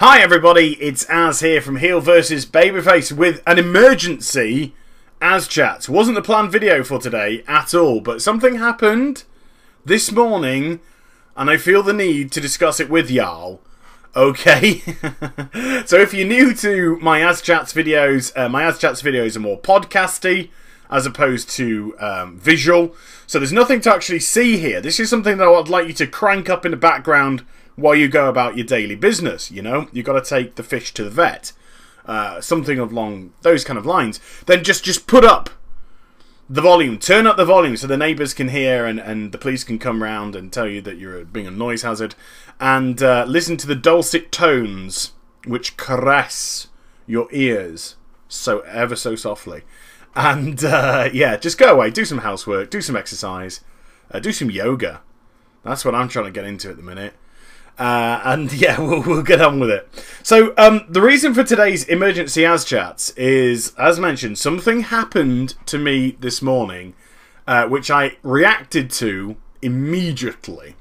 Hi everybody, it's Az here from Heel vs Babyface with an emergency AzChats. Wasn't the planned video for today at all, but something happened this morning and I feel the need to discuss it with y'all. Okay? So if you're new to my AzChats videos are more podcasty as opposed to visual. So there's nothing to actually see here. This is something that I'd like you to crank up in the background while you go about your daily business. You know, you've got to take the fish to the vet. Something along those kind of lines. Then just put up the volume. Turn up the volume so the neighbours can hear and the police can come round and tell you that you're being a noise hazard. And listen to the dulcet tones which caress your ears so ever so softly. And yeah, just go away. Do some housework. Do some exercise. Do some yoga. That's what I'm trying to get into at the minute. And yeah, we'll get on with it. So the reason for today's emergency AzChats is, as mentioned, something happened to me this morning which I reacted to immediately.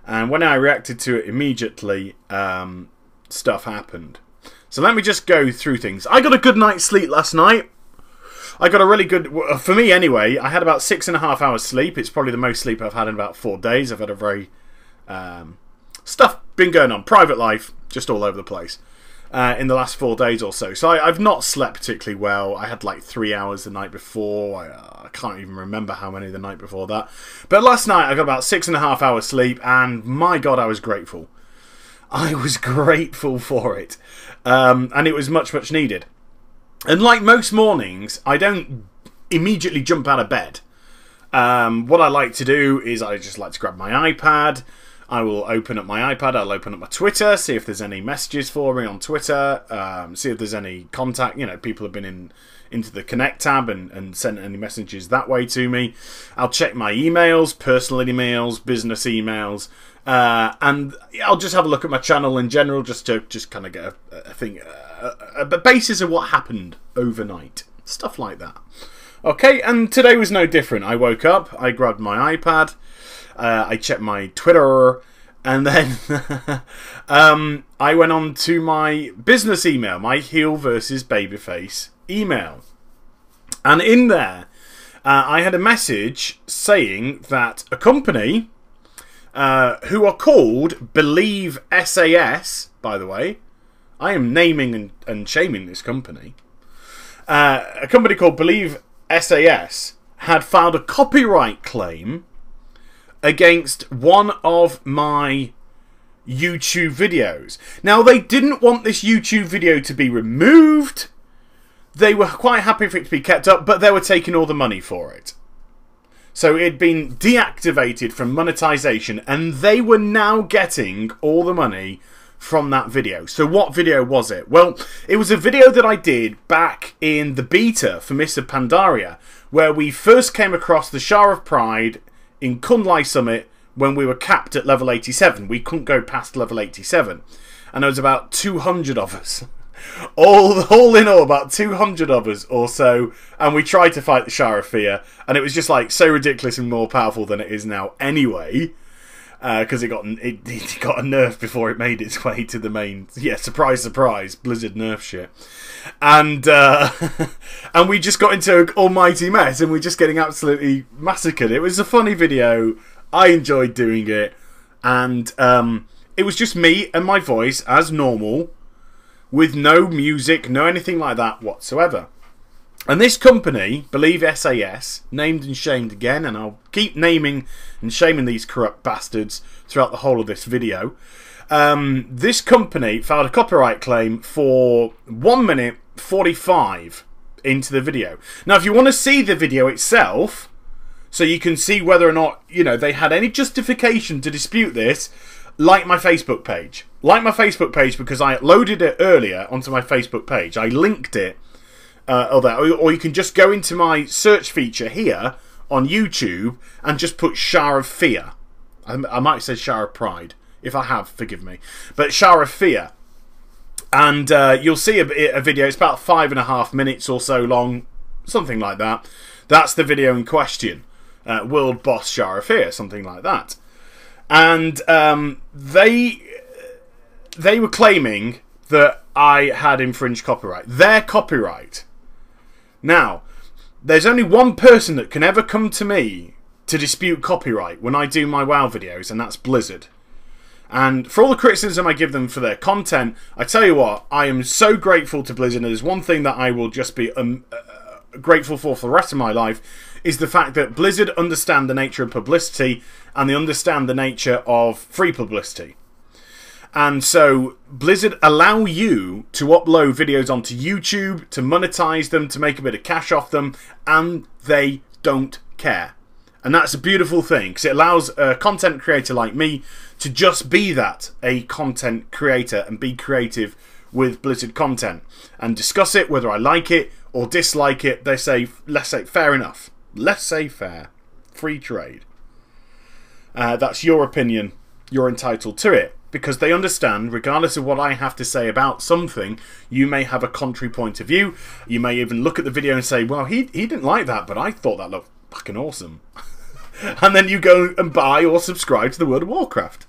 And when I reacted to it immediately, stuff happened. So let me just go through things. I got a good night's sleep last night. I got a really good, for me anyway, I had about 6.5 hours sleep. It's probably the most sleep I've had in about 4 days. I've had a very... stuff been going on, private life, just all over the place in the last 4 days or so. So I've not slept particularly well. I had like 3 hours the night before. I can't even remember how many the night before that. But last night I got about 6.5 hours sleep, and my God, I was grateful. I was grateful for it. And it was much, much needed. And like most mornings, I don't immediately jump out of bed. What I like to do is I just like to grab my iPad. I will open up my iPad, I'll open up my Twitter, see if there's any messages for me on Twitter, see if there's any contact, you know, people have been into the Connect tab and sent any messages that way to me. I'll check my emails, personal emails, business emails, and I'll just have a look at my channel in general just to kind of get a basis of what happened overnight. Stuff like that. Okay, and today was no different. I woke up, I grabbed my iPad, I checked my Twitter, and then I went on to my business email, my Heel vs Babyface email. And in there, I had a message saying that a company who are called Believe SAS, by the way, I am naming and shaming this company. A company called Believe SAS had filed a copyright claim against one of my YouTube videos. Now, they didn't want this YouTube video to be removed. They were quite happy for it to be kept up, but they were taking all the money for it. So it had been deactivated from monetization, and they were now getting all the money from that video. So what video was it? Well, it was a video that I did back in the beta for Mr. Pandaria, where we first came across the Shah of Pride in Kun-Lai Summit when we were capped at level 87. We couldn't go past level 87. And there was about 200 of us. All in all, about 200 of us or so. And we tried to fight the Shah of Fear. And it was just like so ridiculous and more powerful than it is now anyway. Because it got a nerf before it made its way to the main. Yeah, surprise, surprise, Blizzard nerf shit. And and we just got into an almighty mess, and we're just getting absolutely massacred. It was a funny video. I enjoyed doing it, and it was just me and my voice as normal, with no music, no anything like that whatsoever. And this company, Believe SAS, named and shamed again, and I'll keep naming and shaming these corrupt bastards throughout the whole of this video. This company filed a copyright claim for 1 minute 45 into the video. Now, if you want to see the video itself, so you can see whether or not, you know, they had any justification to dispute this, like my Facebook page. Like my Facebook page, because I uploaded it earlier onto my Facebook page. I linked it. Or you can just go into my search feature here on YouTube and just put Shah of Fear. I might have said Shah of Pride. If I have, forgive me. But Shah of Fear. And you'll see a video. It's about 5.5 minutes or so long. Something like that. That's the video in question. World Boss Shah of Fear. Something like that. And they they were claiming that I had infringed copyright. Their copyright. Now, there's only one person that can ever come to me to dispute copyright when I do my WoW videos, and that's Blizzard. And for all the criticism I give them for their content, I tell you what, I am so grateful to Blizzard. And there's one thing that I will just be grateful for the rest of my life, is the fact that Blizzard understand the nature of publicity, and they understand the nature of free publicity. And so Blizzard allow you to upload videos onto YouTube, to monetize them, to make a bit of cash off them, and they don't care. And that's a beautiful thing, because it allows a content creator like me to just be that, a content creator, and be creative with Blizzard content and discuss it, whether I like it or dislike it. They say, let's say, fair enough. Let's say fair. Free trade. That's your opinion. You're entitled to it. Because they understand, regardless of what I have to say about something, you may have a contrary point of view. You may even look at the video and say, well, he didn't like that, but I thought that looked fucking awesome. And then you go and buy or subscribe to the World of Warcraft.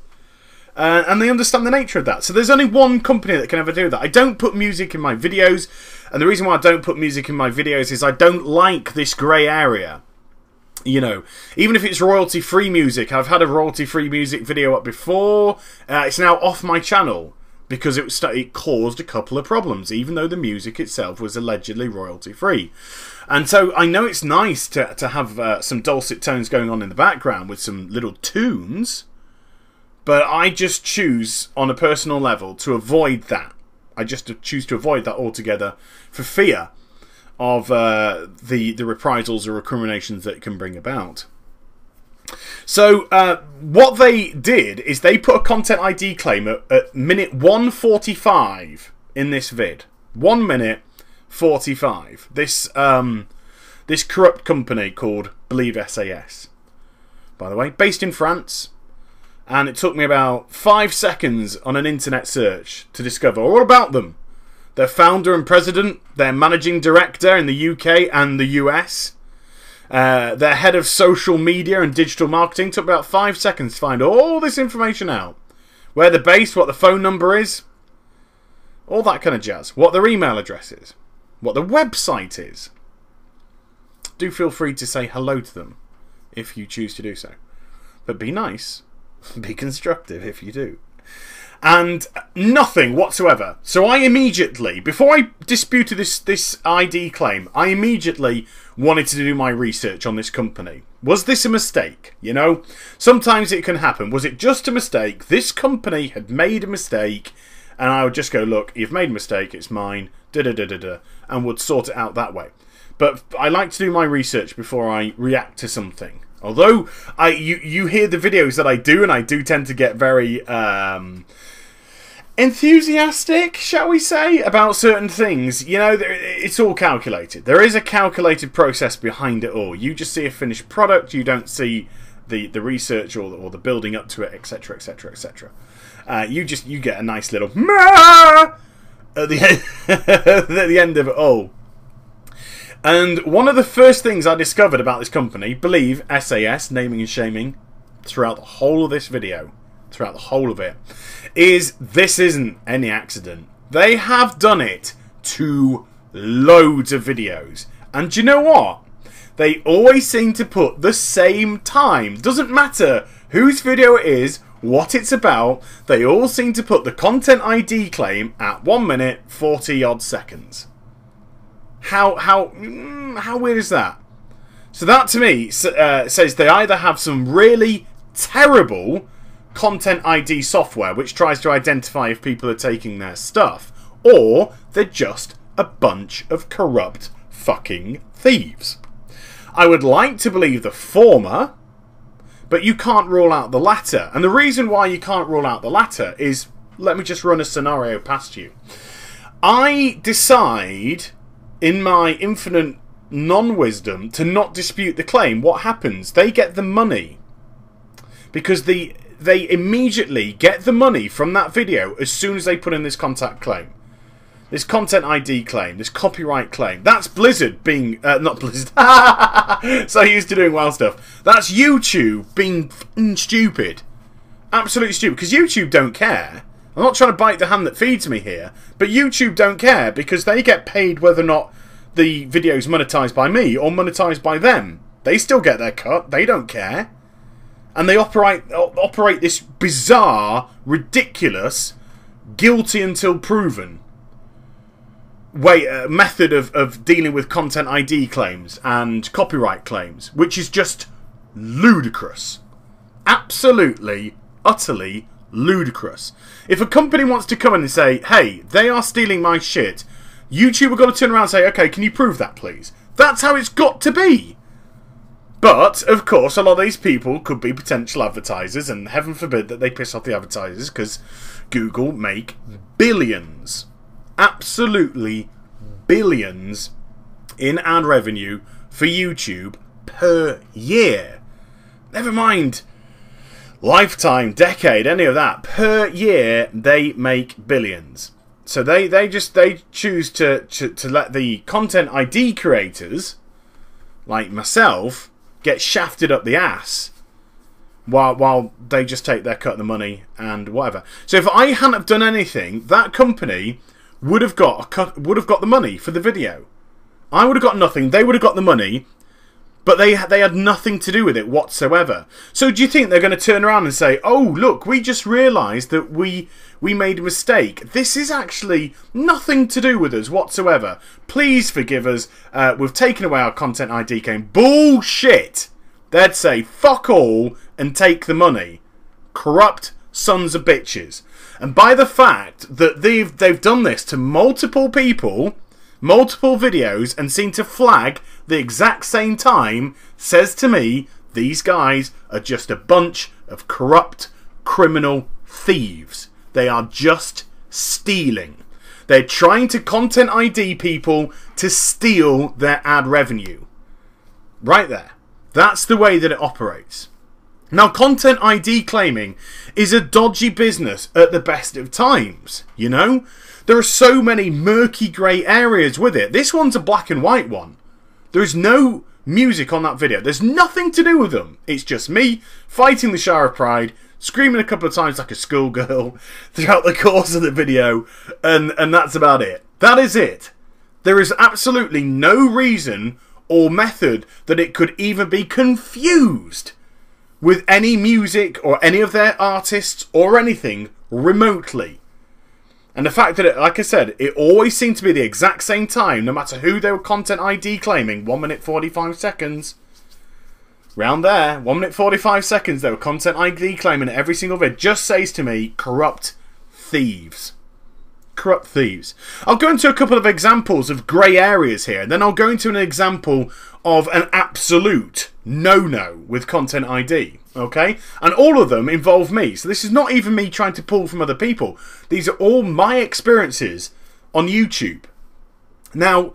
And they understand the nature of that. So there's only one company that can ever do that. I don't put music in my videos. And the reason why I don't put music in my videos is I don't like this grey area. You know, even if it's royalty-free music, I've had a royalty-free music video up before. It's now off my channel because it caused a couple of problems, even though the music itself was allegedly royalty-free. And so I know it's nice to have some dulcet tones going on in the background with some little tunes, but I just choose on a personal level to avoid that. I just choose to avoid that altogether for fear of the reprisals or recriminations that it can bring about. So what they did is they put a content ID claim at minute 1:45 in this vid. 1 minute 45. This corrupt company called Believe SAS, by the way, based in France, and it took me about 5 seconds on an internet search to discover all about them. Their founder and president, their managing director in the UK and the US, their head of social media and digital marketing. Took about 5 seconds to find all this information out. Where they're based, what the phone number is, all that kind of jazz. What their email address is, what their website is. Do feel free to say hello to them if you choose to do so. But be nice, be constructive if you do. And nothing whatsoever. So I immediately, before I disputed this ID claim, I immediately wanted to do my research on this company. Was this a mistake? You know, sometimes it can happen. Was it just a mistake? This company had made a mistake, and I would just go, look, you've made a mistake, it's mine, da-da-da-da-da, and would sort it out that way. But I like to do my research before I react to something. Although you hear the videos that I do, and I do tend to get very enthusiastic, shall we say, about certain things. You know, it's all calculated. There is a calculated process behind it all. You just see a finished product. You don't see the research or the building up to it, etc., etc., etc. You get a nice little at the end of it all. And one of the first things I discovered about this company, Believe SAS, naming and shaming, throughout the whole of this video, throughout the whole of it, is this isn't any accident. They have done it to loads of videos. And do you know what? They always seem to put the same time. Doesn't matter whose video it is, what it's about, they all seem to put the content ID claim at 1 minute 40 odd seconds. How weird is that? So that to me says they either have some really terrible content ID software which tries to identify if people are taking their stuff, or they're just a bunch of corrupt fucking thieves. I would like to believe the former, but you can't rule out the latter. And the reason why you can't rule out the latter is, let me just run a scenario past you. I decide, in my infinite non-wisdom, to not dispute the claim. What happens? They get the money. Because they immediately get the money from that video as soon as they put in this content claim. This content ID claim, this copyright claim. That's Blizzard being... not Blizzard. So used to doing wild stuff. That's YouTube being stupid. Absolutely stupid. Because YouTube don't care. I'm not trying to bite the hand that feeds me here, but YouTube don't care because they get paid whether or not the video's monetized by me or monetized by them. They still get their cut. They don't care. And they operate this bizarre, ridiculous, guilty until proven method of dealing with content ID claims and copyright claims, which is just ludicrous. Absolutely, utterly ludicrous. If a company wants to come in and say, hey, they are stealing my shit, YouTube have got to turn around and say, okay, can you prove that, please? That's how it's got to be. But, of course, a lot of these people could be potential advertisers, and heaven forbid that they piss off the advertisers, because Google make billions, absolutely billions in ad revenue for YouTube per year. Never mind lifetime, decade, any of that. Per year, they make billions. So they choose to let the content ID creators, like myself, get shafted up the ass while they just take their cut of the money and whatever. So if I hadn't have done anything, that company would have got the money for the video. I would have got nothing. They would have got the money, but they had nothing to do with it whatsoever. So do you think they're going to turn around and say, "Oh, look, we just realised that we made a mistake. This is actually nothing to do with us whatsoever. Please forgive us. We've taken away our content ID claim." Bullshit! They'd say, fuck all and take the money. Corrupt sons of bitches. And by the fact that they've done this to multiple people, multiple videos, and seem to flag the exact same time, says to me, these guys are just a bunch of corrupt criminal thieves. They are just stealing. They're trying to content ID people to steal their ad revenue. Right there. That's the way that it operates. Now, content ID claiming is a dodgy business at the best of times, you know? There are so many murky grey areas with it. This one's a black and white one. There's no music on that video. There's nothing to do with them. It's just me fighting the shower of pride, screaming a couple of times like a schoolgirl throughout the course of the video, and that's about it. That is it. There is absolutely no reason or method that it could even be confused with any music or any of their artists or anything remotely. And the fact that, like I said, it always seemed to be the exact same time, no matter who they were content ID claiming, 1 minute 45 seconds. Round there, 1 minute 45 seconds, they were content ID claiming every single video. Just says to me, corrupt thieves. Corrupt thieves. I'll go into a couple of examples of grey areas here, and then I'll go into an example of an absolute no-no with content ID, okay? And all of them involve me, so this is not even me trying to pull from other people. These are all my experiences on YouTube. Now,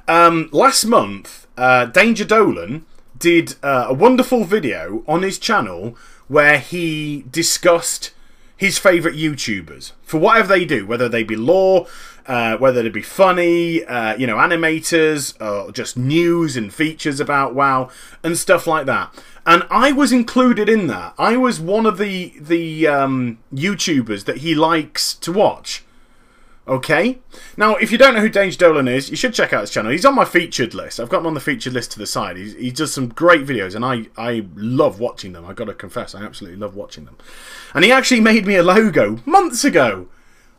last month, Danger Dolan did a wonderful video on his channel where he discussed his favourite YouTubers for whatever they do, whether they be law, whether they be funny, you know, animators, or just news and features about WoW and stuff like that. And I was included in that. I was one of the YouTubers that he likes to watch. Okay? Now, if you don't know who Danger Dolan is, you should check out his channel. He's on my featured list. I've got him on the featured list to the side. He does some great videos, and I love watching them. I've got to confess, I absolutely love watching them. And he actually made me a logo months ago.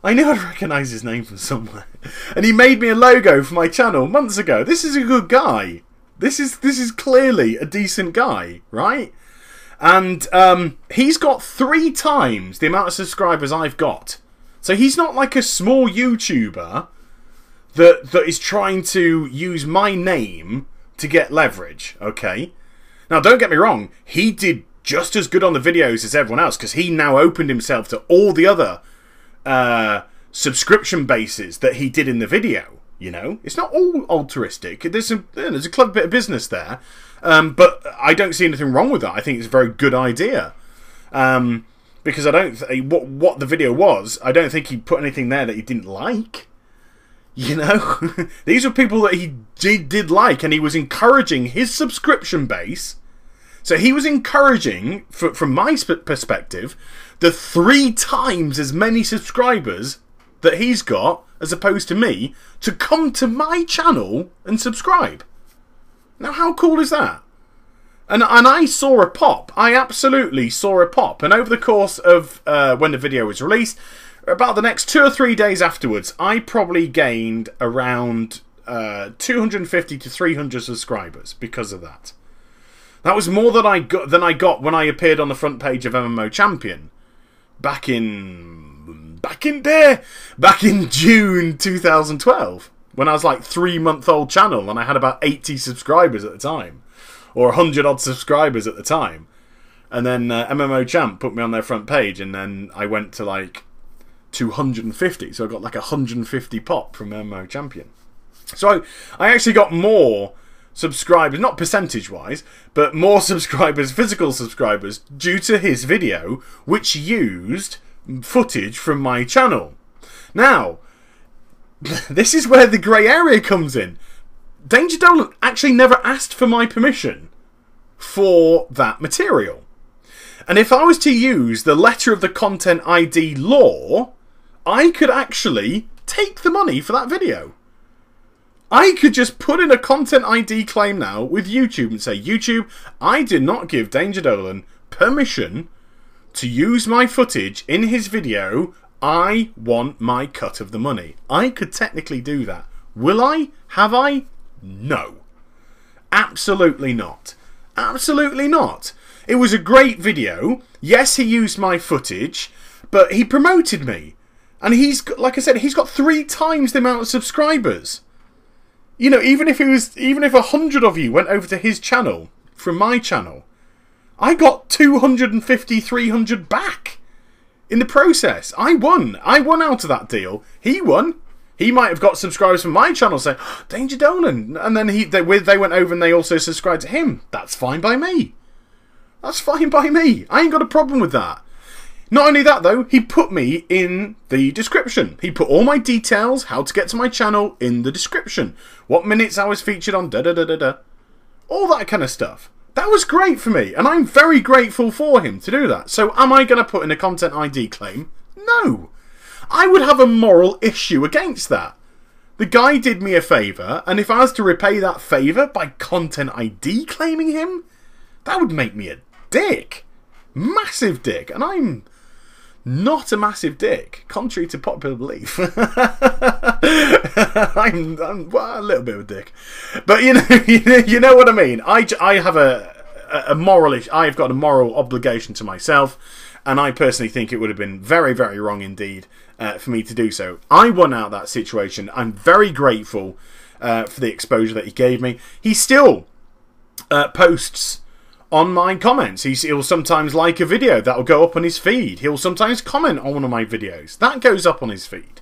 I knew I'd recognise his name from somewhere. And he made me a logo for my channel months ago. This is a good guy. This is clearly a decent guy, right? And he's got 3 times the amount of subscribers I've got. So he's not like a small YouTuber that is trying to use my name to get leverage, okay? Now, don't get me wrong. He did just as good on the videos as everyone else because he now opened himself to all the other subscription bases that he did in the video, you know? It's not all altruistic. There's a clever bit of business there. But I don't see anything wrong with that. I think it's a very good idea. Because I don't what the video was, I don't think he put anything there that he didn't like. You know, these were people that he did like, and he was encouraging his subscription base So he was encouraging, from my perspective, the 3 times as many subscribers that he's got, as opposed to me, to come to my channel and subscribe. Now, how cool is that? And I saw a pop. I absolutely saw a pop. And over the course of when the video was released, about the next 2 or 3 days afterwards, I probably gained around 250 to 300 subscribers because of that. That was more than I got when I appeared on the front page of MMO Champion back in June 2012, when I was like 3-month-old channel and I had about 80 subscribers at the time, or 100 odd subscribers at the time. And then MMO Champ put me on their front page, and then I went to like 250, so I got like 150 pop from MMO Champion. So I actually got more subscribers, not percentage wise, but more subscribers, physical subscribers, due to his video, which used footage from my channel. Now, this is where the grey area comes in. Danger Dolan actually never asked for my permission for that material. And if I was to use the letter of the Content ID law, I could actually take the money for that video. I could just put in a Content ID claim now with YouTube and say, YouTube, I did not give Danger Dolan permission to use my footage in his video. I want my cut of the money. I could technically do that. Will I? Have I? No. Absolutely not. Absolutely not. It was a great video. Yes, he used my footage, but he promoted me. And he's, like I said, he's got 3 times the amount of subscribers. You know, even if 100 of you went over to his channel from my channel, I got 250, 300 back in the process. I won. I won out of that deal. He won. He might have got subscribers from my channel saying, oh, Danger Dolan. And then they went over and they also subscribed to him. That's fine by me. That's fine by me. I ain't got a problem with that. Not only that, though, he put me in the description. He put all my details, how to get to my channel, in the description. What minutes I was featured on, da-da-da-da-da. All that kind of stuff. That was great for me, and I'm very grateful for him to do that. So am I going to put in a Content ID claim? No. I would have a moral issue against that. The guy did me a favour, and if I was to repay that favour by Content ID claiming him, that would make me a dick. Massive dick. And I'm not a massive dick, contrary to popular belief. I'm well, a little bit of a dick, but you know what I mean. I have a moral issue. I've got a moral obligation to myself, and I personally think it would have been very, very wrong indeed for me to do so. I won out that situation. I'm very grateful for the exposure that he gave me. He still posts on my comments. He'll sometimes like a video that'll go up on his feed. He'll sometimes comment on one of my videos that goes up on his feed,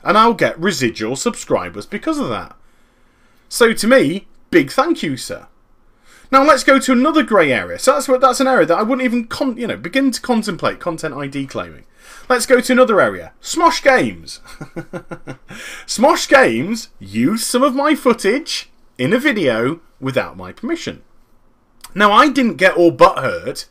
and I'll get residual subscribers because of that. So to me, big thank you, sir. Now let's go to another grey area. So that's an area that I wouldn't even begin to contemplate Content ID claiming. Let's go to another area. Smosh Games. Smosh Games used some of my footage in a video without my permission. Now, I didn't get all butthurt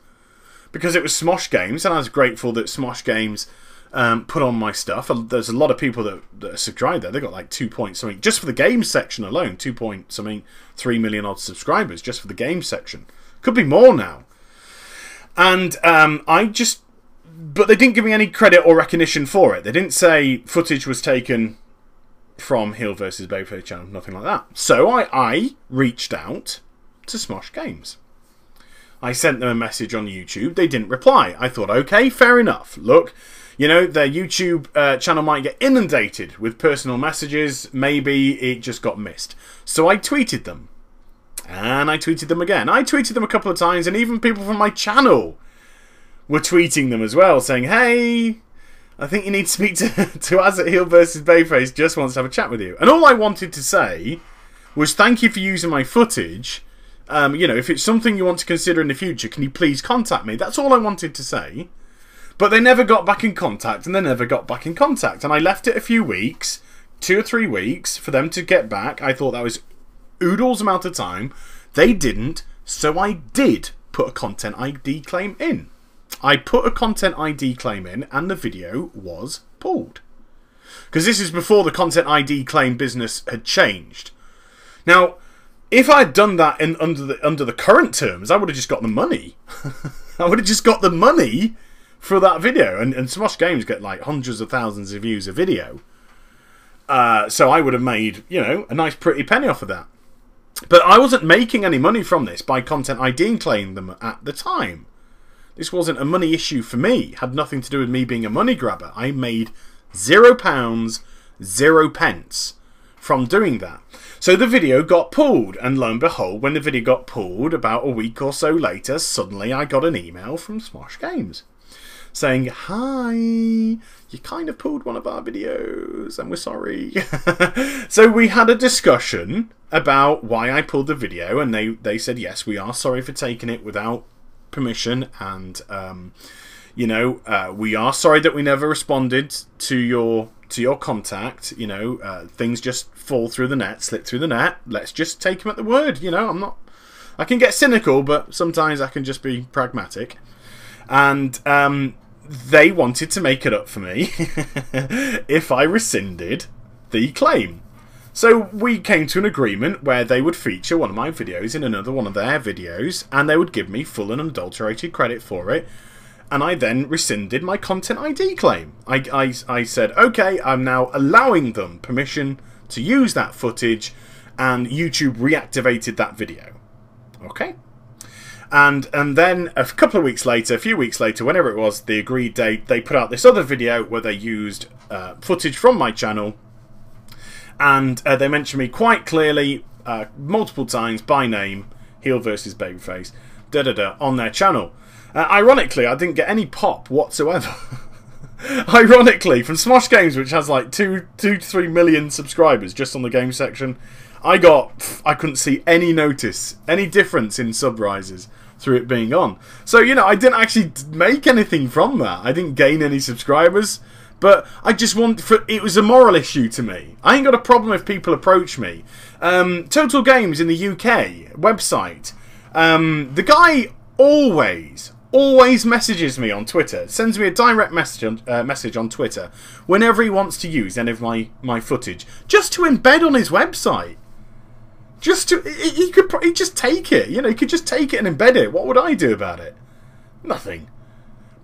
because it was Smosh Games, and I was grateful that Smosh Games put on my stuff. There's a lot of people that are subscribed there. They got like 2 point something just for the games section alone. 2 point something 3 million odd subscribers just for the games section. Could be more now. And but they didn't give me any credit or recognition for it. They didn't say footage was taken from Heel vs Babyface channel, nothing like that. So I reached out to Smosh Games. I sent them a message on YouTube. They didn't reply. I thought, okay, fair enough. Look, you know, their YouTube channel might get inundated with personal messages. Maybe it just got missed. So I tweeted them. And I tweeted them again. I tweeted them a couple of times, and even people from my channel were tweeting them as well, saying, hey, I think you need to speak to AzChats Heel vs Babyface. Just wants to have a chat with you. And all I wanted to say was thank you for using my footage. You know, if it's something you want to consider in the future, can you please contact me? That's all I wanted to say. But they never got back in contact, and they never got back in contact. And I left it a few weeks, 2 or 3 weeks, for them to get back. I thought that was oodles amount of time. They didn't, so I did put a content ID claim in. I put a content ID claim in and the video was pulled. Because this is before the content ID claim business had changed. Now, if I had done that under the current terms, I would have just got the money. I would have just got the money for that video. And Smosh Games get like hundreds of thousands of views a video. So I would have made, you know, a nice pretty penny off of that. But I wasn't making any money from this by content ID claiming them at the time. This wasn't a money issue for me. It had nothing to do with me being a money grabber. I made £0, 0 pence from doing that. So the video got pulled, and lo and behold, when the video got pulled, about a week or so later, suddenly I got an email from Smosh Games saying, "Hi, you kind of pulled one of our videos and we're sorry." So we had a discussion about why I pulled the video, and they said, yes, we are sorry for taking it without permission, and you know, we are sorry that we never responded to your contact. You know, things just fall through the net, slip through the net. Let's just take him at the word. You know, I can get cynical, but sometimes I can just be pragmatic. And they wanted to make it up for me if I rescinded the claim. So we came to an agreement where they would feature one of my videos in another one of their videos, and they would give me full and unadulterated credit for it. And I then rescinded my content ID claim. I said, okay, I'm now allowing them permission to use that footage, and YouTube reactivated that video. Okay? And then a couple of weeks later, a few weeks later, whenever it was, the agreed date, they put out this other video where they used footage from my channel, and they mentioned me quite clearly, multiple times by name, heel versus babyface, on their channel. Ironically, I didn't get any pop whatsoever. Ironically, from Smosh Games, which has like 2 to 3 million subscribers just on the game section, I couldn't see any notice, any difference in sub rises through it being on. So, you know, I didn't actually make anything from that. I didn't gain any subscribers, but I just it was a moral issue to me. I ain't got a problem if people approach me. Total Games in the UK website, the guy always messages me on Twitter, sends me a direct message on Twitter whenever he wants to use any of my footage, just to embed on his website. He'd just take it, you know, he could just take it and embed it. What would I do about it? Nothing.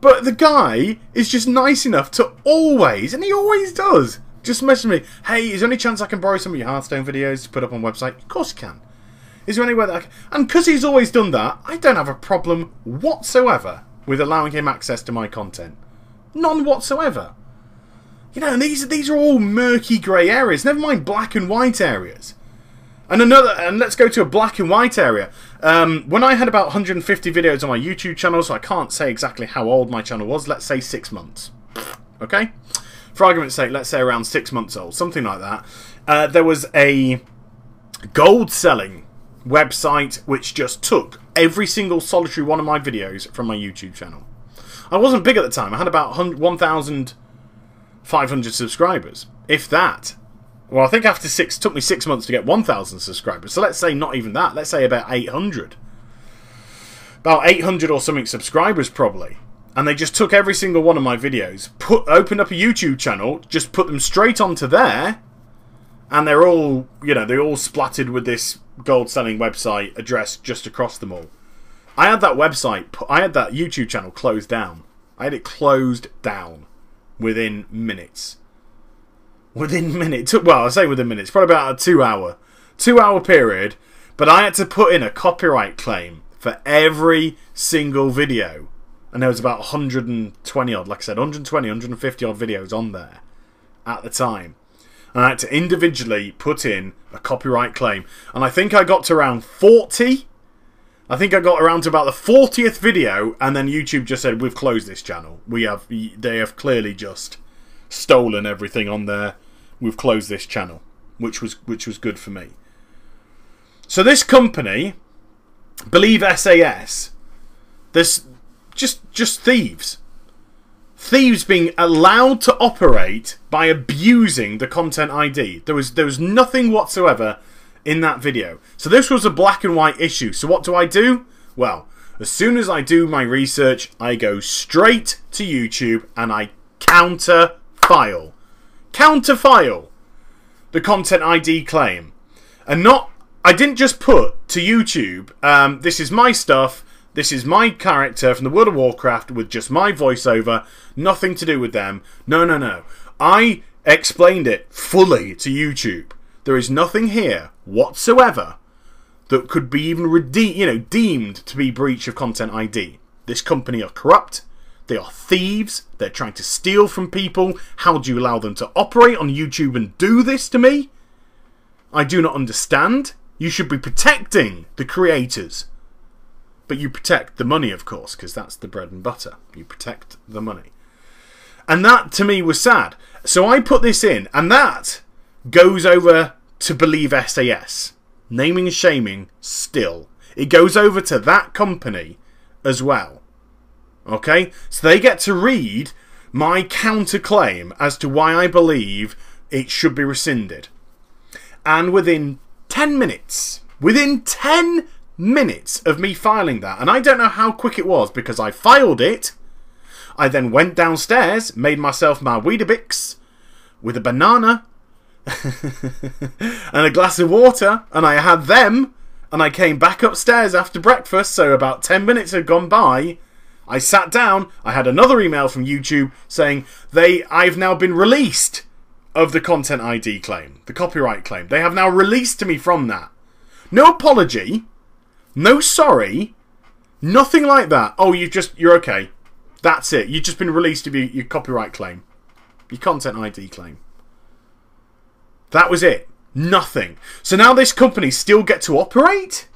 But the guy is just nice enough to always, and he always does, just message me, "Hey, is there any chance I can borrow some of your Hearthstone videos to put up on website?" Of course you can. Is there any way that I can? And because he's always done that, I don't have a problem whatsoever with allowing him access to my content. None whatsoever. You know, and these are all murky grey areas, never mind black and white areas. And let's go to a black and white area. When I had about 150 videos on my YouTube channel, so I can't say exactly how old my channel was, let's say 6 months. Okay? For argument's sake, let's say around 6 months old, something like that. There was a gold selling website which just took every single solitary one of my videos from my YouTube channel. I wasn't big at the time. I had about 1,500 subscribers, if that. Well, I think it took me 6 months to get 1,000 subscribers. So let's say not even that. Let's say about 800. About 800 or something subscribers probably. And they just took every single one of my videos, opened up a YouTube channel, just put them straight onto there, and they're all, you know, they're all splattered with this gold selling website address just across them all. I had that YouTube channel closed down. I had it closed down within minutes. Within minutes. Well, I say within minutes. Probably about a 2-hour period. But I had to put in a copyright claim for every single video. And there was about 120 odd, like I said, 120, 150 odd videos on there at the time. And I had to individually put in a copyright claim. And I think I got to around 40. I think I got around to about the 40th video, and then YouTube just said, "We've closed this channel. They have clearly just stolen everything on there. We've closed this channel," which was good for me. So this company, believe SAS, there's just thieves. Thieves being allowed to operate by abusing the content ID. There was nothing whatsoever in that video. So this was a black and white issue. So what do? Well, As soon as I do my research, I go straight to YouTube and I counterfile the content ID claim. And I didn't just put to YouTube, this is my stuff, this is my character from the World of Warcraft with just my voiceover, nothing to do with them. No. I explained it fully to YouTube. There is nothing here whatsoever that could be even deemed to be breach of content ID. This company are corrupt. They are thieves. They're trying to steal from people. How do you allow them to operate on YouTube and do this to me? I do not understand. You should be protecting the creators. But you protect the money, of course, because that's the bread and butter. You protect the money. And that, to me, was sad. So I put this in, and that goes over to Believe SAS. Naming and shaming, still. It goes over to that company as well. Okay? So they get to read my counterclaim as to why I believe it should be rescinded. And within 10 minutes of me filing that, and I don't know how quick it was because I filed it, I then went downstairs, made myself my Weetabix with a banana and a glass of water, and I had them, and I came back upstairs after breakfast, so about 10 minutes had gone by. I sat down, I had another email from YouTube saying I've now been released of the content ID claim, the copyright claim. They have now released to me from that. No apology, no sorry, nothing like that. Oh, you're okay. That's it. You've just been released of your copyright claim, your content ID claim. That was it. Nothing. So now this company still get to operate?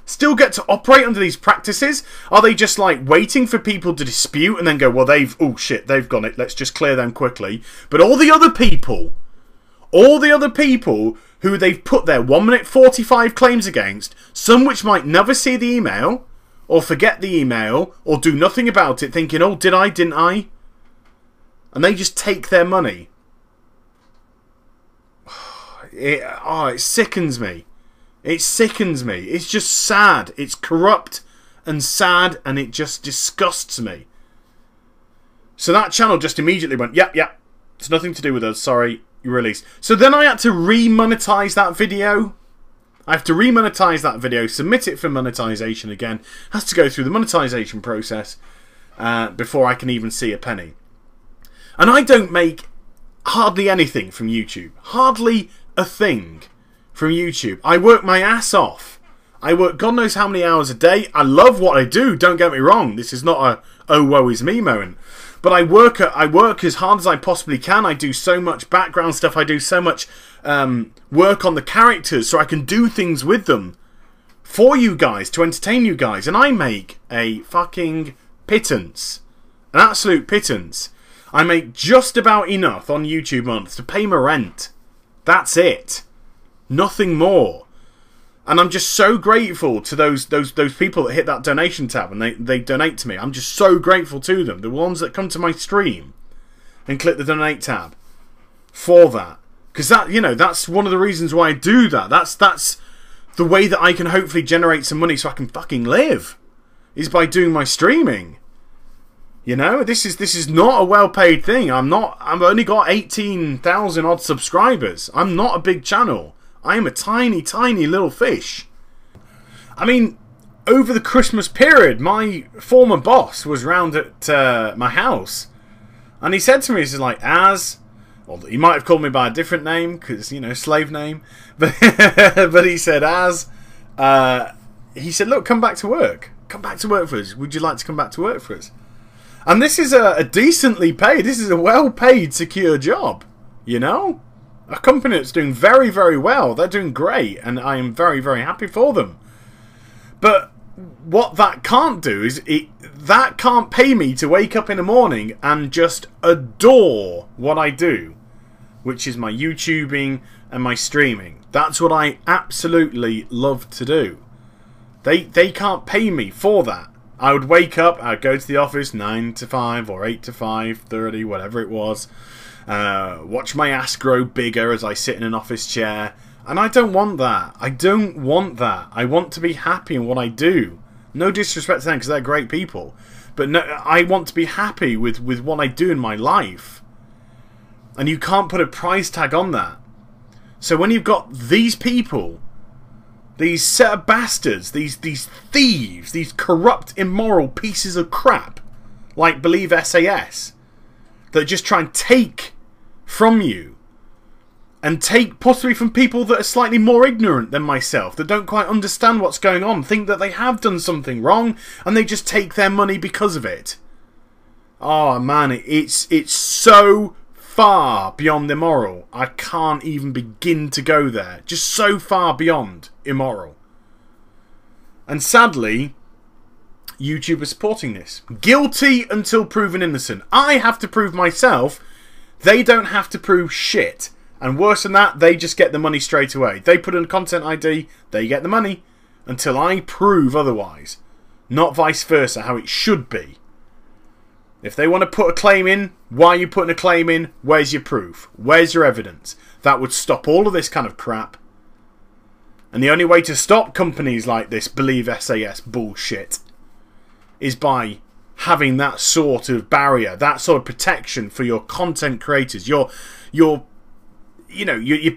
Still get to operate under these practices? Are they just like waiting for people to dispute and then go, well, they've got it, let's just clear them quickly. But all the other people who they've put their 1 minute 45 claims against, some which might never see the email, or forget the email, or do nothing about it, thinking, oh, did I, didn't I? And they just take their money. It sickens me. It sickens me. It's just sad. It's corrupt and sad, and it just disgusts me. So that channel just immediately went, yep, it's nothing to do with us, sorry, you're released. So then I had to re-monetize that video. I have to re-monetize that video, submit it for monetization again. Has to go through the monetization process before I can even see a penny. And I don't make hardly anything from YouTube. Hardly a thing from YouTube. I work my ass off. I work God knows how many hours a day. I love what I do, don't get me wrong. This is not a oh woe is me moment. But I work as hard as I possibly can. I do so much background stuff. I do so much work on the characters so I can do things with them for you guys, to entertain you guys. And I make a fucking pittance. An absolute pittance. I make just about enough on YouTube months to pay my rent. That's it. Nothing more. And I'm just so grateful to those people that hit that donation tab and they donate to me. I'm just so grateful to them. The ones that come to my stream and click the donate tab for that. Because that's one of the reasons why I do that. That's the way that I can hopefully generate some money so I can fucking live. Is by doing my streaming. You know, this is not a well-paid thing. I've only got 18,000 odd subscribers. I'm not a big channel. I am a tiny, tiny little fish. I mean, over the Christmas period, my former boss was round at my house, and he said to me, he's like, well, he might have called me by a different name, because, slave name, but he said, he said, look, come back to work. Come back to work for us. Would you like to come back to work for us? And this is a decently paid, this is a well-paid, secure job, A company that's doing very, very well. They're doing great, and I am very, very happy for them. But what that can't do is, that can't pay me to wake up in the morning and just adore what I do, which is my YouTubing and my streaming. That's what I absolutely love to do. They can't pay me for that. I would wake up, I'd go to the office 9 to 5 or 8 to 5:30, whatever it was. Watch my ass grow bigger as I sit in an office chair. And I don't want that. I don't want that. I want to be happy in what I do. No disrespect to them because they're great people. But no, I want to be happy with what I do in my life. And you can't put a price tag on that. So when you've got these people, these set of bastards, these thieves, these corrupt, immoral pieces of crap, like Believe SAS, that just try and take from you, and take possibly from people that are slightly more ignorant than myself, that don't quite understand what's going on, think that they have done something wrong, and they just take their money because of it. Oh man, it's so far beyond immoral. I can't even begin to go there. Just so far beyond immoral. And sadly, YouTube is supporting this. Guilty until proven innocent. I have to prove myself. They don't have to prove shit. And worse than that, they just get the money straight away. They put in a content ID, they get the money. Until I prove otherwise. Not vice versa, how it should be. If they want to put a claim in, why are you putting a claim in? Where's your proof? Where's your evidence? That would stop all of this kind of crap. And the only way to stop companies like this Believe SAS bullshit is by having that sort of barrier, that sort of protection for your content creators, your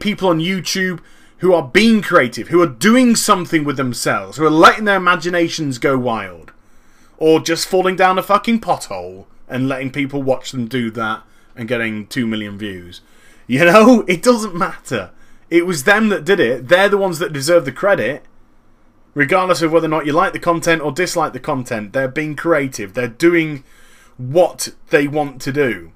people on YouTube who are being creative, who are doing something with themselves, who are letting their imaginations go wild, or just falling down a fucking pothole and letting people watch them do that and getting 2 million views. You know, it doesn't matter. It was them that did it. They're the ones that deserve the credit. Regardless of whether or not you like the content or dislike the content, they're being creative. They're doing what they want to do.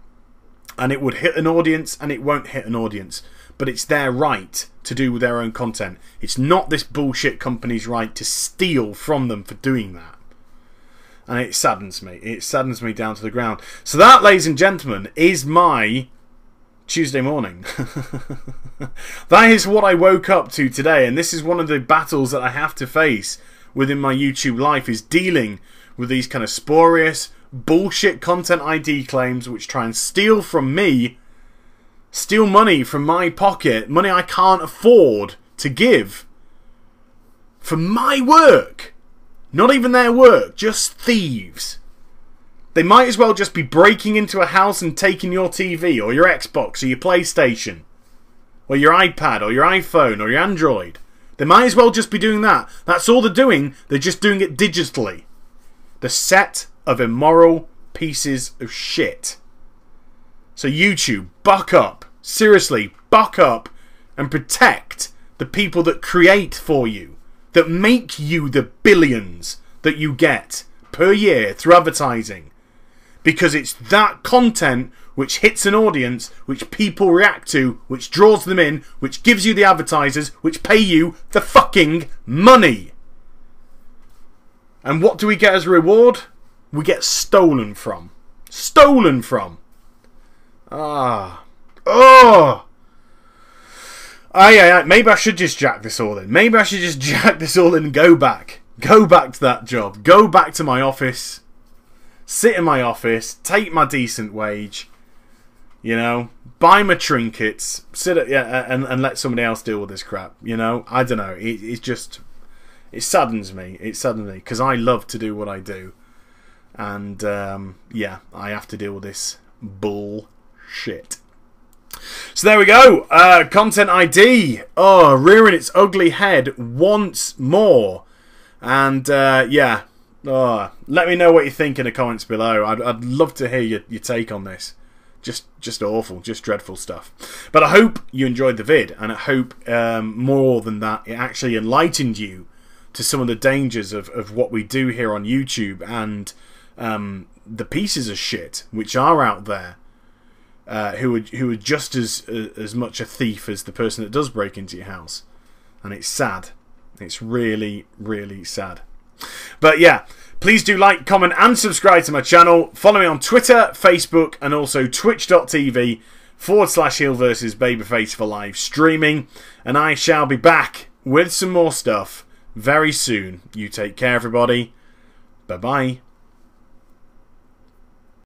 And it would hit an audience and it won't hit an audience. But it's their right to do their own content. It's not this bullshit company's right to steal from them for doing that. And it saddens me. It saddens me down to the ground. So that, ladies and gentlemen, is my Tuesday morning. That is what I woke up to today. And this is one of the battles that I have to face within my YouTube life, is dealing with these kind of spurious, bullshit content ID claims which try and steal from me, steal money from my pocket, money I can't afford to give for my work. Not even their work, just thieves. They might as well just be breaking into a house and taking your TV or your Xbox or your PlayStation or your iPad or your iPhone or your Android. They might as well just be doing that. That's all they're doing. They're just doing it digitally. The set of immoral pieces of shit. So YouTube, buck up. Seriously, buck up and protect the people that create for you, that make you the billions that you get per year through advertising. Because it's that content which hits an audience, which people react to, which draws them in, which gives you the advertisers, which pay you the fucking money. And what do we get as a reward? We get stolen from. Stolen from. Maybe I should just jack this all in. Maybe I should just jack this all in and go back. Go back to that job. Go back to my office. Sit in my office. Take my decent wage. You know, buy my trinkets. And let somebody else deal with this crap. You know, I don't know. It saddens me. It saddens me because I love to do what I do. And yeah, I have to deal with this bullshit. So there we go. Content ID. Oh, rearing its ugly head once more. And yeah. Oh, let me know what you think in the comments below. I'd love to hear your take on this. Just awful, just dreadful stuff. But I hope you enjoyed the vid, and I hope more than that, it actually enlightened you to some of the dangers of what we do here on YouTube, and the pieces of shit which are out there, who are just as much a thief as the person that does break into your house. And it's sad. It's really, really sad. But yeah, please do like, comment and subscribe to my channel. Follow me on Twitter, Facebook and also twitch.tv/heel versus babyface for live streaming. And I shall be back with some more stuff very soon. You take care, everybody. Bye-bye.